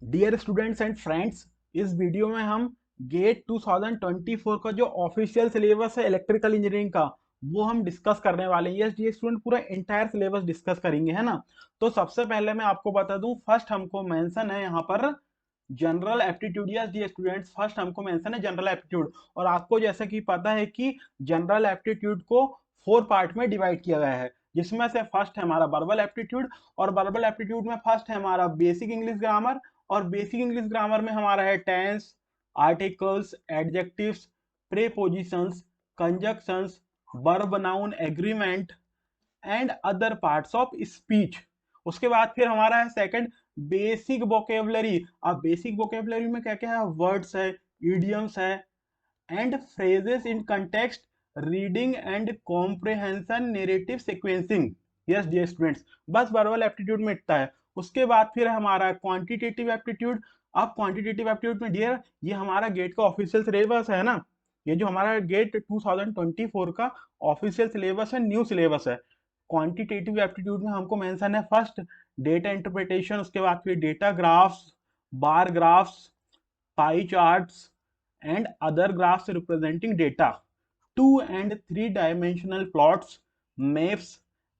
Dear students and friends, इस video में हम गेट 2024 का जो ऑफिशियल सिलेबस है इलेक्ट्रिकल इंजीनियरिंग का वो हम डिस्कस करने वाले हैं। यस डियर स्टूडेंट, पूरा एंटायर सिलेबस डिस्कस करेंगे, है ना। तो सबसे पहले मैं आपको बता दूं, फर्स्ट हमको मेंशन है यहाँ पर general aptitude. Yes dear students, first हमको मेंशन है जनरल एप्टीट्यूड। और आपको जैसा कि पता है कि जनरल एप्टीट्यूड को 4 पार्ट में डिवाइड किया गया है, जिसमें से फर्स्ट है हमारा वर्बल एप्टीट्यूड। और वर्बल एप्टीट्यूड में फर्स्ट है हमारा बेसिक इंग्लिश ग्रामर। और बेसिक इंग्लिश ग्रामर में हमारा है tense, articles, adjectives, prepositions, conjunctions, verb noun agreement and other parts of speech. उसके बाद फिर हमारा है सेकंड बेसिक वोकेबलरी। अब बेसिक वोकेबलरी में क्या क्या है, वर्ड्स है, इडियम्स है and phrases in context, reading and comprehension, narrative sequencing. Yes dear students, बस वर्बल एप्टीट्यूड में इतना है। उसके बाद फिर हमारा क्वांटिटेटिव एप्टीट्यूड। अब क्वांटिटेटिव एप्टीट्यूड में डियर ये हमारा गेट का ऑफिशियल सिलेबस है ना। ये जो हमारा गेट 2024 का ऑफिशियल सिलेबस है, न्यू सिलेबस है। क्वांटिटेटिव एप्टीट्यूड में हमको मेंशन है फर्स्ट डेटा इंटरप्रिटेशन, उसके बाद फिर data graphs, bar graphs, pie charts and other graphs representing data, 2 and 3 dimensional plots, maps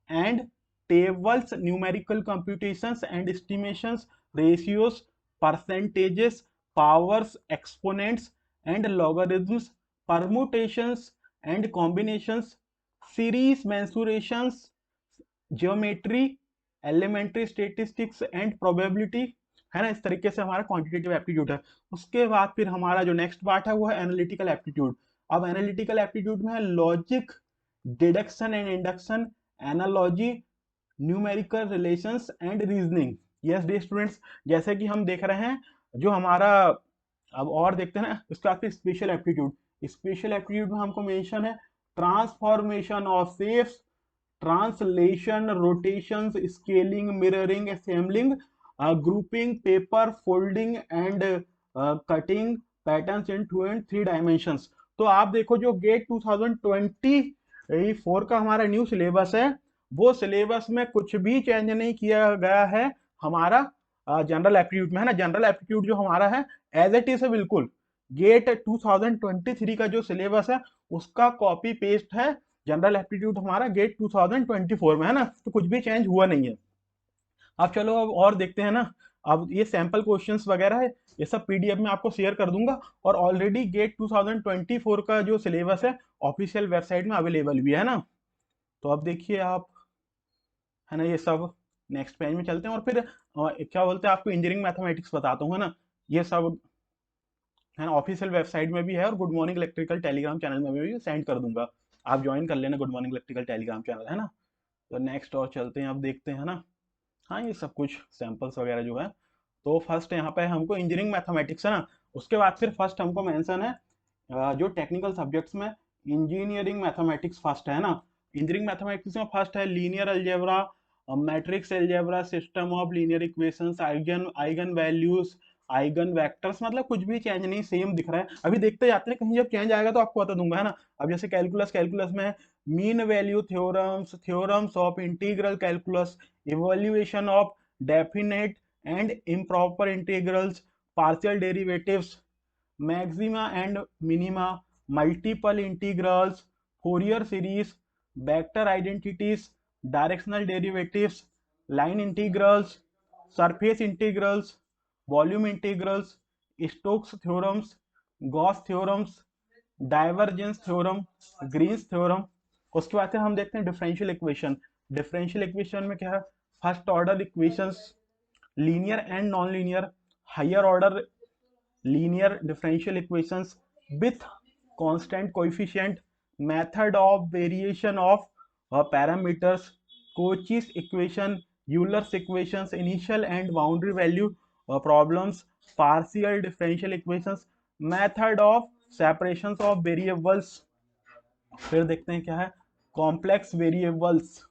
and tables, numerical computations and estimations, ratios, percentages, powers, exponents and logarithms, permutations and combinations, series mensurations, geometry, elementary statistics and probability, है ना। इस तरीके से हमारा quantitative aptitude है। उसके बाद फिर हमारा जो नेक्स्ट पार्ट है वो है एनालिटिकल एप्टीट्यूड। अब एनालिटिकल एप्टीट्यूड में है logic, deduction and induction, analogy, numerical relations and reasoning. Yes dear students, जैसे कि हम देख रहे हैं जो हमारा, अब और देखते हैं ना, उसके बाद फिर स्पेशल एप्टीट्यूड। स्पेशल एप्टीट्यूड में हमको मेंशन है transformation of shapes, translation, rotations, scaling, mirroring, assembling, grouping, paper, folding and cutting patterns in 2 and 3 dimensions। तो आप देखो जो गेट 2024 का हमारा न्यू सिलेबस है, वो सिलेबस में कुछ भी चेंज नहीं किया गया है हमारा जनरल एप्टीट्यूड में, है ना। जनरल एप्टीट्यूड जो हमारा है एज इट इज है, बिल्कुल गेट 2023 का जो सिलेबस है उसका कॉपी पेस्ट है जनरल एप्टीट्यूड हमारा गेट 2024 में, है ना। तो कुछ भी चेंज हुआ नहीं है। अब चलो अब और देखते हैं ना। अब ये सैंपल क्वेश्चंस वगैरह है, ये सब पीडीएफ में आपको शेयर कर दूंगा। और ऑलरेडी गेट 2024 का जो सिलेबस है ऑफिशियल वेबसाइट में अवेलेबल भी है ना। तो अब देखिए आप, है ना, ये सब। नेक्स्ट पेज में चलते हैं और फिर क्या बोलते हैं, आपको इंजीनियरिंग मैथमेटिक्स बताता हूँ, है ना। ये सब है ना, ऑफिशियल वेबसाइट में भी है और good morning electrical Telegram channel में भी सेंड कर दूंगा। आप ज्वाइन कर लेना good morning electrical Telegram channel, है ना। तो नेक्स्ट और चलते हैं, अब देखते हैं ना। हाँ, ये सब कुछ सैंपल्स वगैरह जो है। तो फर्स्ट यहाँ पे हमको इंजीनियरिंग मैथमेटिक्स है ना। उसके बाद फिर फर्स्ट हमको मेंशन है जो टेक्निकल सब्जेक्ट्स में इंजीनियरिंग मैथमेटिक्स फर्स्ट है ना। इंजीनियरिंग मैथमेटिक्स में फर्स्ट है linear algebra, matrix algebra, system of linear equations, eigen eigen values, eigen vectors. मतलब कुछ भी चेंज नहीं, सेम दिख रहा है। अभी देखते जाते हैं, कहीं जब चेंज आएगा तो आपको बता दूंगा, है ना। अब जैसे कैलकुलस, कैलकुलस में mean value theorems, theorems of integral calculus, evaluation of definite and improper integrals, partial derivatives, maxima and minima, multiple integrals, Fourier series, vector identities, directional derivatives, line integrals, surface integrals, volume integrals, Stokes theorems, Gauss theorems, divergence theorem, Green's theorem. उसके बाद से हम देखते हैं differential equation. Differential equation में क्या है, first order equations, linear and non linear, higher order linear differential equations with constant coefficient, method of variation of parameters, Cauchy's equation, Euler's equations, initial and boundary value problems, partial differential equations, method of separations of variables। फिर देखते हैं क्या है, complex variables.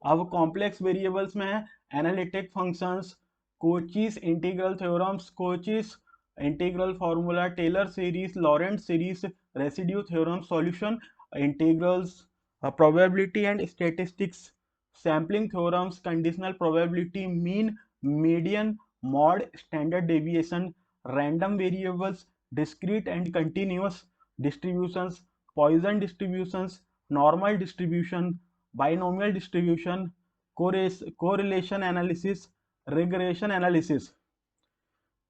अब complex variables में है analytic functions, Cauchy's integral theorems, Cauchy's integral formula, Taylor series, Laurent series, residue theorem, solution, integrals, probability and statistics, sampling theorems, conditional probability, mean, median, mod, standard deviation, random variables, discrete and continuous distributions, Poisson distributions, normal distribution, binomial distribution, correlation analysis, regression analysis।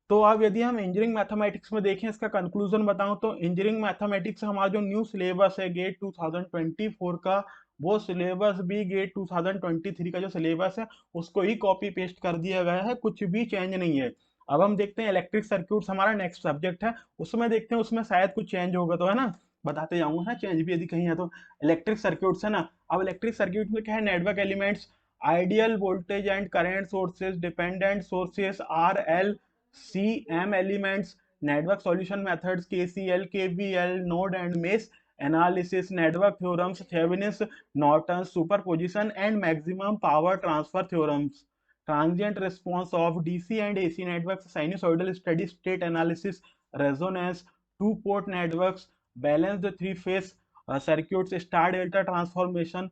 तो अब यदि हम engineering mathematics में देखें, इसका conclusion बताऊं तो engineering mathematics हमारा जो न्यू सिलेबस है गेट 2024 का, वो सिलेबस भी गेट 2023 का जो सिलेबस है उसको ही कॉपी पेस्ट कर दिया गया है, कुछ भी चेंज नहीं है। अब हम देखते हैं इलेक्ट्रिक सर्क्यूट्स हमारा नेक्स्ट सब्जेक्ट है, उसमें देखते हैं उसमें शायद कुछ चेंज होगा तो, है ना, बताते जाऊंगा ना चेंज भी यदि कहीं है तो। इलेक्ट्रिक सर्क्यूट्स है ना, अब इलेक्ट्रिक सर्क्यूट में क्या है, network elements, ideal voltage and current sources, dependent sources, R L CM elements, network solution methods, KCL, KVL, node and mesh analysis, network theorems, Thevenin's, Norton's, superposition and maximum power transfer theorems, transient response of DC and AC networks, sinusoidal steady state analysis, resonance, two-port networks, balanced three-phase circuits, star delta transformation,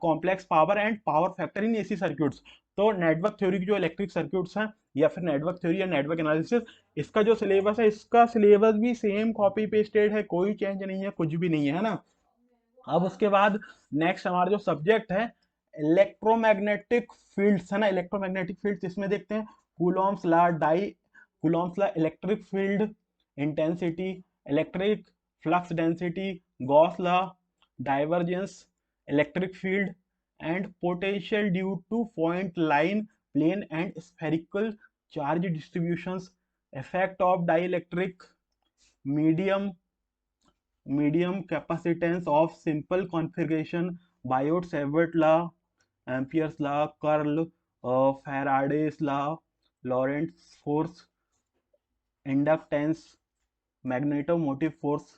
complex power and power factor in AC circuits। तो network theory की जो electric circuits हैं या फिर network theory या network analysis, इसका जो syllabus है, इसका सिलेबस भी सेम कॉपी पेस्टेड है, कोई चेंज नहीं है, कुछ भी नहीं है ना। अब उसके बाद नेक्स्ट हमारा जो सब्जेक्ट है इलेक्ट्रोमैग्नेटिक फील्ड्स है ना, इलेक्ट्रोमैग्नेटिक फील्ड्स, इसमें देखते हैं Coulomb's law, Coulomb's law, electric field intensity, electric flux density, Gauss law, divergence, electric field and potential due two point line plane and spherical charge distributions, effect of dielectric medium capacitance of simple configuration, Biot-Savart law, Ampere's law, Curl, Faraday's law, Lorentz force, inductance, magnetomotive force,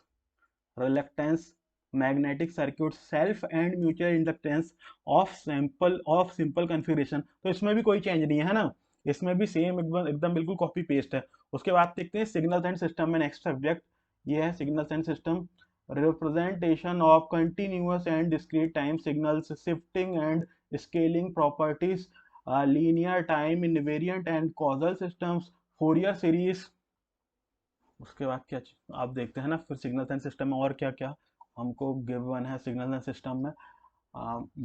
reluctance, magnetic circuit, self and mutual inductance of simple configuration. तो इसमें भी कोई change नहीं है ना, इसमें भी same एकदम बिल्कुल कॉपी पेस्ट है। उसके बाद देखते हैं सिग्नल्स एंड सिस्टम में नेक्स्ट सब्जेक्ट, ये है signals and system, representation of continuous and discrete time signals, shifting and scaling properties, linear time invariant and causal systems, Fourier series. उसके बाद क्या आप देखते हैं ना, फिर सिग्नल्स एंड सिस्टम में और क्या क्या हमको गिवन है सिग्नल एंड सिस्टम में।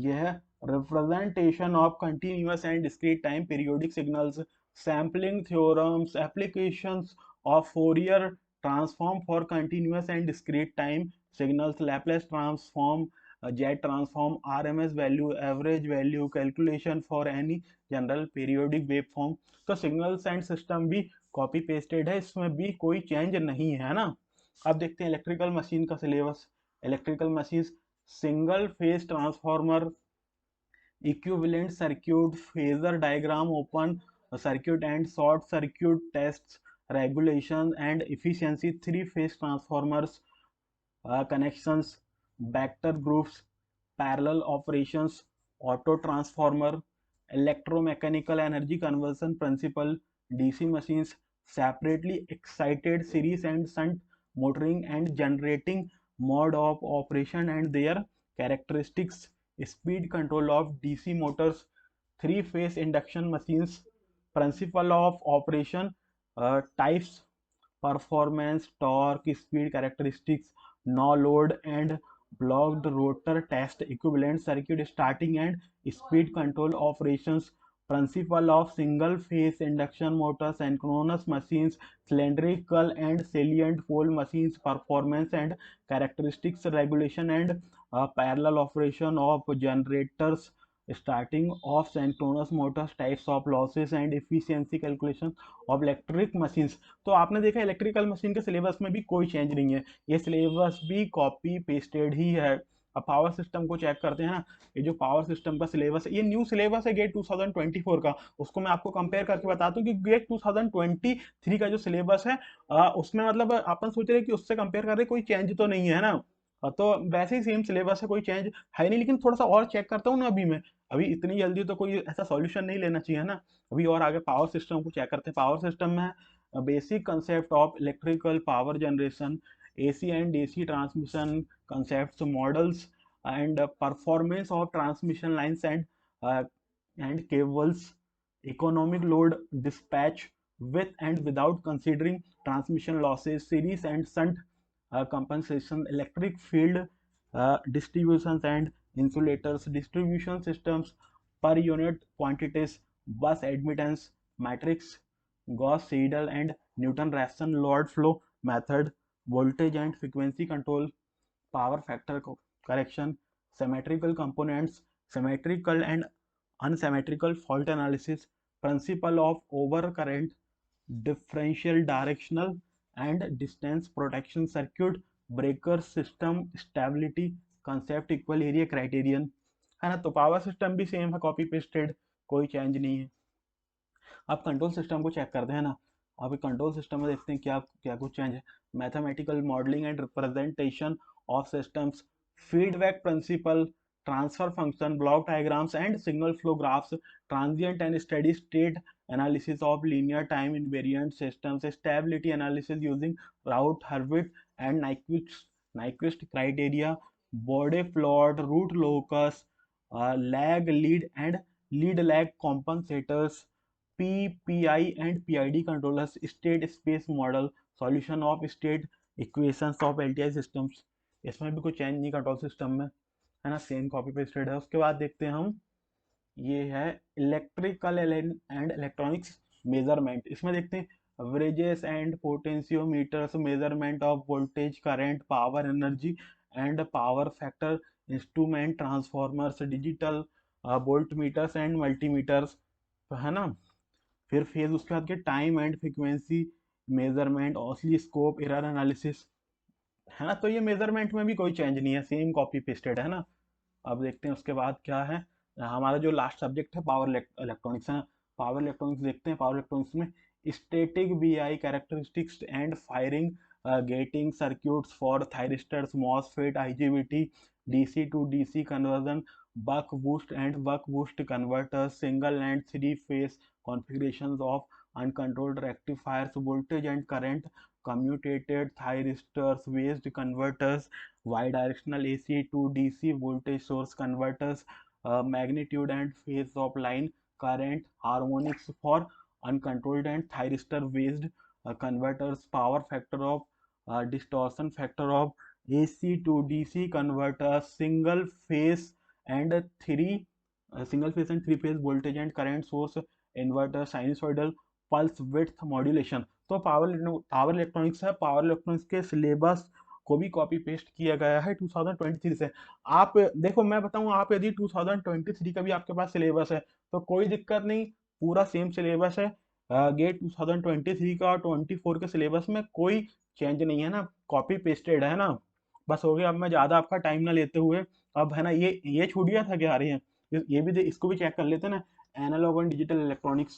यह है representation of continuous and discrete time periodic signals, sampling theorems, applications of Fourier transform for continuous and discrete time signals, Laplace transform, jet transform, RMS value, average value, calculation for any general periodic wave form. तो signals and system भी copy pasted है, इसमें भी कोई change नहीं है ना। अब देखते हैं इलेक्ट्रिकल मशीन का syllabus. Electrical machine, single phase transformer, equivalent circuit, phasor diagram, open circuit and short circuit tests, regulation and efficiency, three phase transformers, connections, vector groups, parallel operations, auto transformer, electromechanical energy conversion principle, DC machines, separately excited series and shunt motoring and generating mode of operation and their characteristics, speed control of DC motors, three phase induction machines, principle of operation, types, performance, torque, speed characteristics, no load and blocked rotor test, equivalent circuit starting and speed control operations, principle of single phase induction motors, synchronous machines, cylindrical and salient pole machines, performance and characteristics, regulation and parallel operation of generators, starting of synchronous motors, types of losses and efficiency calculation of electric machines। तो आपने देखा electrical machine के syllabus में भी कोई change नहीं है, ये सिलेबस भी कॉपी पेस्टेड ही है। अब पावर सिस्टम को चेक करते हैं ना, ये जो पावर सिस्टम का सिलेबस है, ये न्यू सिलेबस है गेट 2024 का, उसको मैं आपको कंपेयर करके बताता हूँ कि गेट 2023 का जो सिलेबस है उसमें मतलब अपन सोच रहे हैं कि उससे कंपेयर कर रहे कोई चेंज तो नहीं है ना। तो वैसे ही सेम सिलेबस है, कोई चेंज है नहीं, लेकिन थोड़ा सा और चेक करता हूँ ना अभी मैं, अभी इतनी जल्दी तो कोई ऐसा सॉल्यूशन नहीं लेना चाहिए ना, अभी और आगे पावर सिस्टम को चेक करते हैं। पावर सिस्टम में basic concept of electrical power generation, AC and DC transmission concepts, models and performance of transmission lines and cables, economic load dispatch with and without considering transmission losses, series and shunt compensation, electric field distributions and insulators, distribution systems, per unit quantities, bus admittance, matrix, Gauss Seidel and Newton-Raphson load flow method, voltage and frequency control, power factor correction, symmetrical components, symmetrical and unsymmetrical fault analysis, principle of overcurrent, differential directional and distance protection circuit breaker system stability concept equal area criterion है ना। तो power system भी same है, copy pasted, कोई change नहीं है। अब control system को चेक करते हैं ना। अब कंट्रोल सिस्टम में देखते हैं क्या क्या कुछ चेंज है। Mathematical modelling and representation of systems, feedback principle, transfer function, block diagrams and signal flow graphs, transient and steady state analysis of linear time invariant systems, stability analysis using Raoult, Hurwitz and Nyquist criteria, Bode plot, root locus, lag, lead and lead lag compensators, PPI and PID controllers, state space model, solution of state equations of LTI systems। इसमें भी कोई change नहीं control system में, है ना, same copy pasted है। उसके बाद देखते हैं हम, ये है इलेक्ट्रिकल एंड इलेक्ट्रॉनिक्स मेजरमेंट। इसमें देखते हैं averages and potentiometers, measurement of voltage, current, power, energy and power factor, instrument, transformers, digital volt meters and multimeters, है ना। फिर फेज उसके बाद के time and frequency measurement, oscilloscope, error analysis, है ना। तो ये मेजरमेंट में भी कोई चेंज नहीं है, सेम कॉपी पेस्टेड है ना। अब देखते हैं उसके बाद क्या है। हमारा जो लास्ट सब्जेक्ट है पावर इलेक्ट्रॉनिक्स है। पावर इलेक्ट्रॉनिक्स देखते हैं। पावर इलेक्ट्रॉनिक्स में static VI characteristics and firing gating circuits for thyristors, MOSFET, IGBT, DC to DC conversion, buck boost and buck boost converters, single and three phase configurations of uncontrolled rectifiers, voltage and current commutated thyristors, phased converters, bidirectional AC to DC voltage source converters, magnitude and phase of line current, harmonics for uncontrolled and thyristor based converters, power factor of distortion factor of AC to DC converters, single phase and three phase voltage and current source inverter, sinusoidal pulse width modulation. तो power electronics है। Power electronics के syllabus को भी copy paste किया गया है 2023 से। आप देखो, मैं बताऊं, आप यदि 2023 का भी आपके पास सिलेबस है तो कोई दिक्कत नहीं, पूरा सेम सिलेबस है। गेट 2023 का और 24 के सिलेबस में कोई चेंज नहीं है ना, कॉपी पेस्टेड है ना। बस हो गया। अब मैं ज़्यादा आपका टाइम ना लेते हुए, अब है ना, ये छूट गया था क्या आ रही है, ये भी इसको भी चेक कर लेते ना। Analog and digital electronics,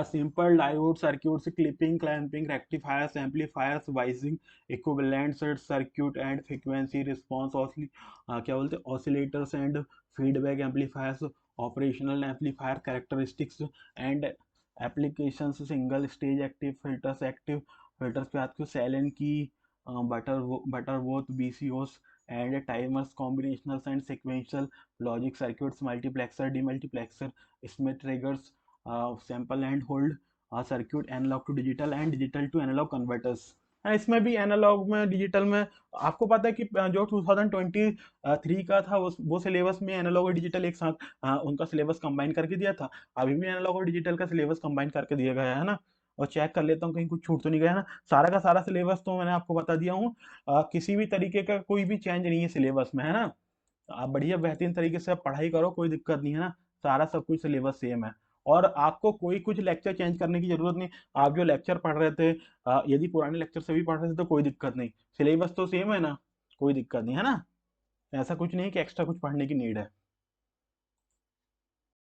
simple diode circuits, clipping, clamping, rectifiers, amplifiers, vising, equivalent circuit and frequency response, क्या बोलते हैं, oscillators and feedback amplifiers, operational amplifier characteristics and applications, single stage active filters, पे आते हैं Sallen की, Butterworth, BCOs and timers, combinationals and sequential logic circuits, multiplexer, demultiplexer, Smith triggers, sample and hold circuit, analog to digital and digital to analog converters. इसमें भी analogue में digital में आपको पता है कि जो 2023 का था वो सिलेबस में एनालॉग और डिजिटल एक साथ उनका सिलेबस कंबाइन करके दिया था। अभी भी एनालॉग और डिजिटल का सिलेबस कंबाइन करके दिया गया है ना। और चेक कर लेता हूँ कहीं कुछ छूट तो नहीं गया ना। सारा का सारा सिलेबस तो मैंने आपको बता दिया हूँ, किसी भी तरीके का कोई भी चेंज नहीं है सिलेबस में, है ना। आप बढ़िया बेहतरीन तरीके से पढ़ाई करो, कोई दिक्कत नहीं है ना, सारा सब कुछ सिलेबस सेम है। और आपको कोई कुछ लेक्चर चेंज करने की जरूरत नहीं। आप जो लेक्चर पढ़ रहे थे, यदि पुराने लेक्चर से भी पढ़ रहे थे तो कोई दिक्कत नहीं, सिलेबस तो सेम है ना, कोई दिक्कत नहीं है ना। ऐसा कुछ नहीं कि एक्स्ट्रा कुछ पढ़ने की नीड है।